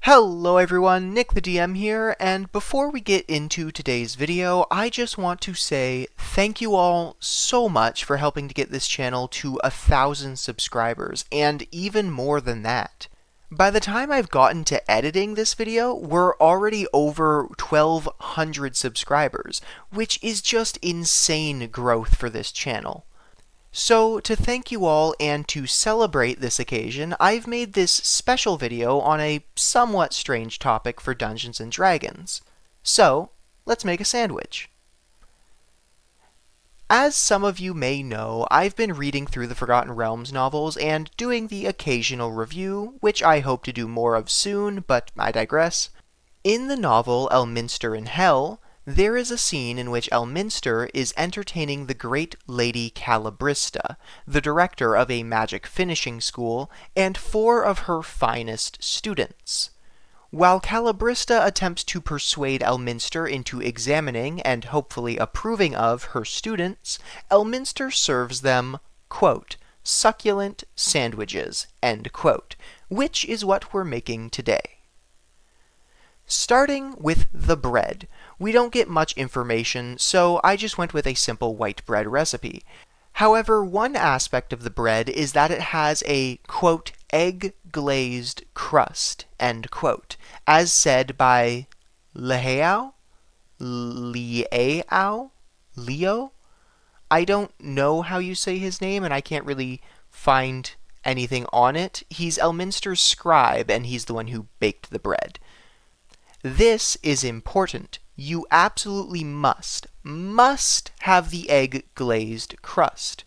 Hello everyone, Nick the DM here, and before we get into today's video, I just want to say thank you all so much for helping to get this channel to 1,000 subscribers, and even more than that. By the time I've gotten to editing this video, we're already over 1,200 subscribers, which is just insane growth for this channel. So, to thank you all and to celebrate this occasion, I've made this special video on a somewhat strange topic for Dungeons & Dragons. So, let's make a sandwich. As some of you may know, I've been reading through the Forgotten Realms novels and doing the occasional review, which I hope to do more of soon, but I digress. In the novel Elminster in Hell, there is a scene in which Elminster is entertaining the great Lady Calibrista, the director of a magic finishing school, and 4 of her finest students. While Calibrista attempts to persuade Elminster into examining and hopefully approving of her students, Elminster serves them, quote, succulent sandwiches, end quote, which is what we're making today. Starting with the bread, we don't get much information, so I just went with a simple white bread recipe. However, one aspect of the bread is that it has a, quote, egg-glazed crust, end quote, as said by Leo? Leo? I don't know how you say his name, and I can't really find anything on it. He's Elminster's scribe, and he's the one who baked the bread. This is important. You absolutely must have the egg-glazed crust.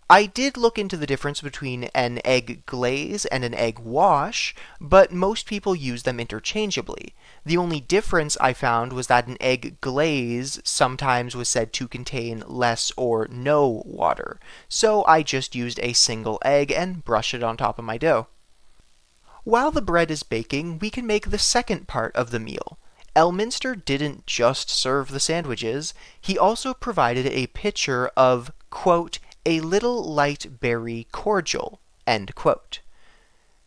I did look into the difference between an egg glaze and an egg wash, but most people use them interchangeably. The only difference I found was that an egg glaze sometimes was said to contain less or no water, so I just used a single egg and brushed it on top of my dough. While the bread is baking, we can make the second part of the meal. Elminster didn't just serve the sandwiches, he also provided a pitcher of, quote, a little light berry cordial, end quote.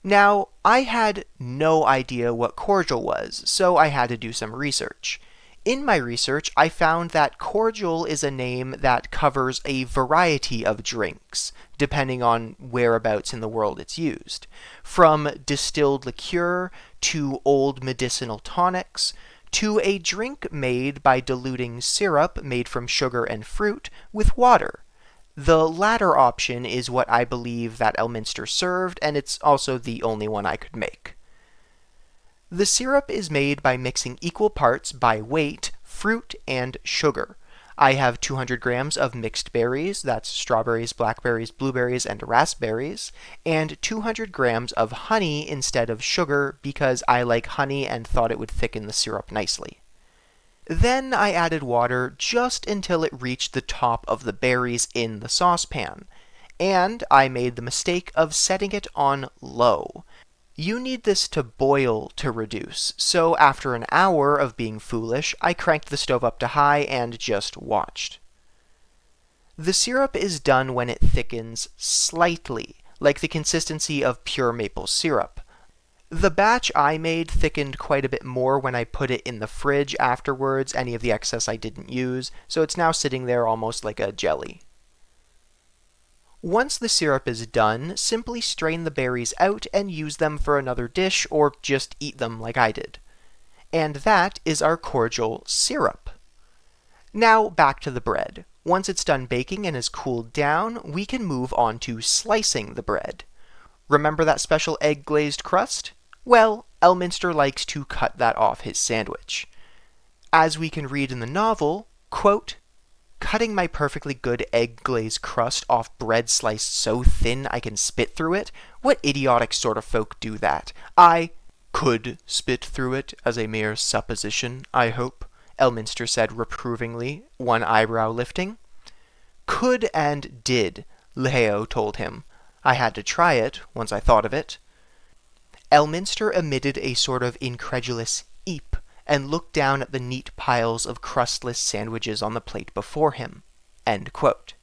Now, I had no idea what cordial was, so I had to do some research. In my research, I found that cordial is a name that covers a variety of drinks, depending on whereabouts in the world it's used. From distilled liqueur, to old medicinal tonics, to a drink made by diluting syrup made from sugar and fruit with water. The latter option is what I believe that Elminster served, and it's also the only one I could make. The syrup is made by mixing equal parts by weight, fruit, and sugar. I have 200 grams of mixed berries, that's strawberries, blackberries, blueberries, and raspberries, and 200 grams of honey instead of sugar because I like honey and thought it would thicken the syrup nicely. Then I added water just until it reached the top of the berries in the saucepan, and I made the mistake of setting it on low. You need this to boil to reduce, so after an hour of being foolish, I cranked the stove up to high and just watched. The syrup is done when it thickens slightly, like the consistency of pure maple syrup. The batch I made thickened quite a bit more when I put it in the fridge afterwards, any of the excess I didn't use, so it's now sitting there almost like a jelly. Once the syrup is done, simply strain the berries out and use them for another dish, or just eat them like I did. And that is our cordial syrup. Now back to the bread. Once it's done baking and has cooled down, we can move on to slicing the bread. Remember that special egg-glazed crust? Well, Elminster likes to cut that off his sandwich. As we can read in the novel, quote, cutting my perfectly good egg-glazed crust off bread sliced so thin I can spit through it? What idiotic sort of folk do that? I could spit through it as a mere supposition, I hope, Elminster said reprovingly, one eyebrow lifting. Could and did, Leo told him. I had to try it, once I thought of it. Elminster emitted a sort of incredulous eep, and looked down at the neat piles of crustless sandwiches on the plate before him. End quote.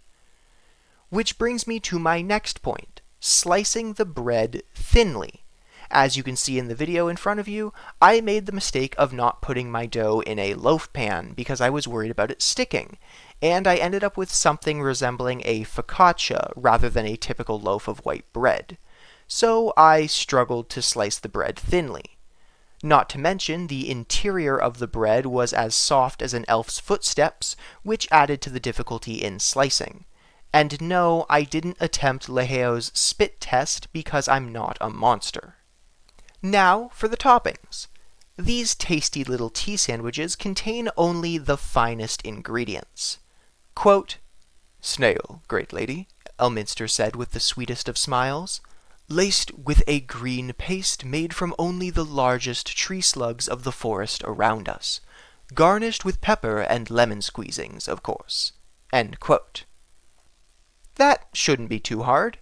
Which brings me to my next point, slicing the bread thinly. As you can see in the video in front of you, I made the mistake of not putting my dough in a loaf pan because I was worried about it sticking, and I ended up with something resembling a focaccia rather than a typical loaf of white bread. So I struggled to slice the bread thinly. Not to mention, the interior of the bread was as soft as an elf's footsteps, which added to the difficulty in slicing. And no, I didn't attempt Leheo's spit test because I'm not a monster. Now for the toppings. These tasty little tea sandwiches contain only the finest ingredients. Quote, "Snail, great lady," Elminster said with the sweetest of smiles, "laced with a green paste made from only the largest tree slugs of the forest around us, garnished with pepper and lemon squeezings, of course." End quote. That shouldn't be too hard.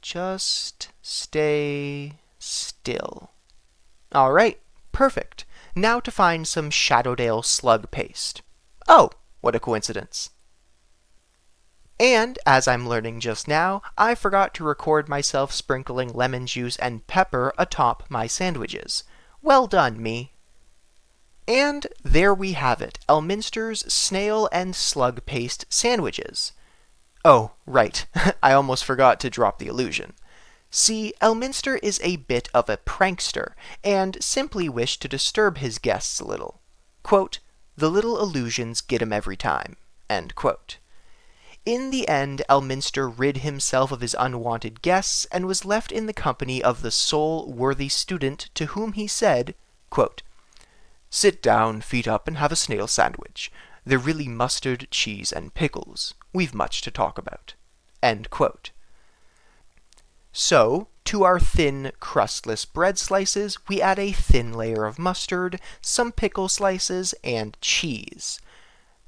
Just stay still. Alright, perfect. Now to find some Shadowdale slug paste. Oh, what a coincidence. And, as I'm learning just now, I forgot to record myself sprinkling lemon juice and pepper atop my sandwiches. Well done, me. And there we have it, Elminster's snail and slug paste sandwiches. Oh, right, I almost forgot to drop the illusion. See, Elminster is a bit of a prankster, and simply wished to disturb his guests a little. Quote, "The little illusions get him every time." End quote. In the end, Elminster rid himself of his unwanted guests and was left in the company of the sole worthy student to whom he said, quote, "Sit down, feet up, and have a snail sandwich. They're really mustard, cheese, and pickles. We've much to talk about." End quote. So, to our thin, crustless bread slices, we add a thin layer of mustard, some pickle slices, and cheese.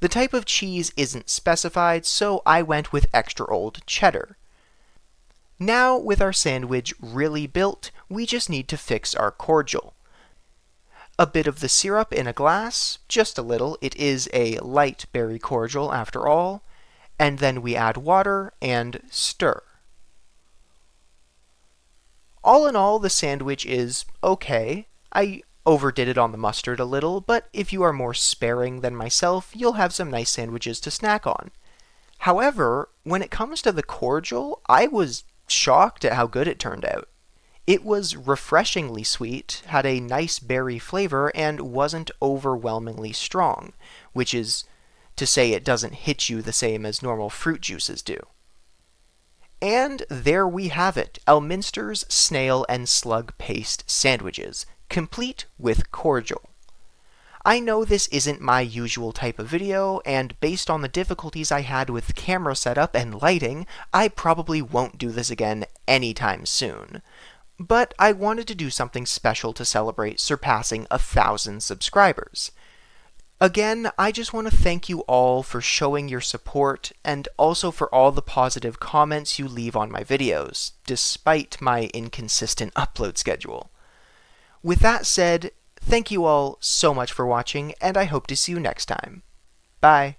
The type of cheese isn't specified, so I went with extra old cheddar. Now, with our sandwich really built, we just need to fix our cordial. A bit of the syrup in a glass, just a little, it is a light berry cordial after all, and then we add water and stir. All in all, the sandwich is okay. I overdid it on the mustard a little, but if you are more sparing than myself, you'll have some nice sandwiches to snack on. However, when it comes to the cordial, I was shocked at how good it turned out. It was refreshingly sweet, had a nice berry flavor, and wasn't overwhelmingly strong, which is to say it doesn't hit you the same as normal fruit juices do. And there we have it, Elminster's snail and slug paste sandwiches, complete with cordial. I know this isn't my usual type of video, and based on the difficulties I had with camera setup and lighting, I probably won't do this again anytime soon. But I wanted to do something special to celebrate surpassing 1,000 subscribers. Again, I just want to thank you all for showing your support, and also for all the positive comments you leave on my videos, despite my inconsistent upload schedule. With that said, thank you all so much for watching, and I hope to see you next time. Bye.